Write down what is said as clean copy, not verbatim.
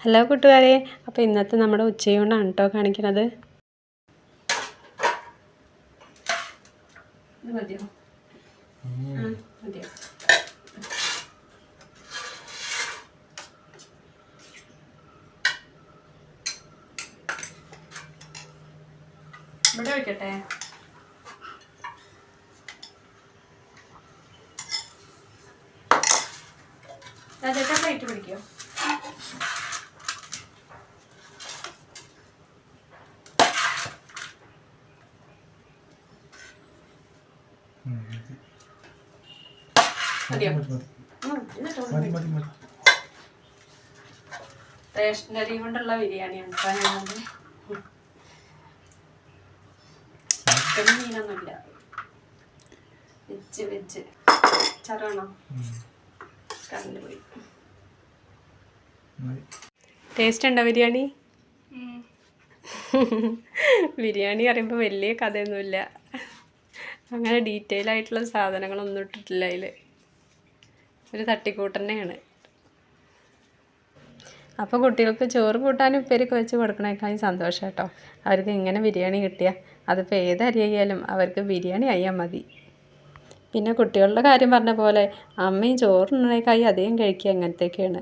Hello കൂട്ടുകാരെ, അപ്പോൾ ഇന്നത്തെ നമ്മുടെ ഉച്ചയൂണാണ് കേട്ടോ കാണിക്കുന്നത്. മതിയോ? മതിയോ? ഇവിടെ വയ്ക്കട്ടെ. അതൊക്കെ പ്ലേറ്റ് പിടിക്കോ? റേഷനറി കൊണ്ടുള്ള ബിരിയാണിയാണ്. മീനൊന്നുമില്ല, വെജ് ചറണോ? കറണ്ട് പോയി. ടേസ്റ്റ് ഉണ്ടോ ബിരിയാണി? ബിരിയാണി പറയുമ്പോൾ വലിയ കഥയൊന്നുമില്ല, അങ്ങനെ ഡീറ്റെയിൽ ആയിട്ടുള്ള സാധനങ്ങളൊന്നും ഇട്ടിട്ടില്ല. അതിൽ ഒരു തട്ടിക്കൂട്ട് തന്നെയാണ്. അപ്പോൾ കുട്ടികൾക്ക് ചോറ് കൂട്ടാനും ഉപ്പേരിയൊക്കെ വെച്ച് കൊടുക്കണേക്കാളും സന്തോഷം കേട്ടോ. അവർക്ക് ഇങ്ങനെ ബിരിയാണി കിട്ടിയാൽ അതിപ്പോൾ ഏത് അരിയായാലും അവർക്ക് ബിരിയാണി ആയാൽ മതി. പിന്നെ കുട്ടികളുടെ കാര്യം പറഞ്ഞ പോലെ അമ്മയും ചോറുണ്ണേക്കായി അധികം കഴിക്കുക അങ്ങനത്തെയൊക്കെയാണ്.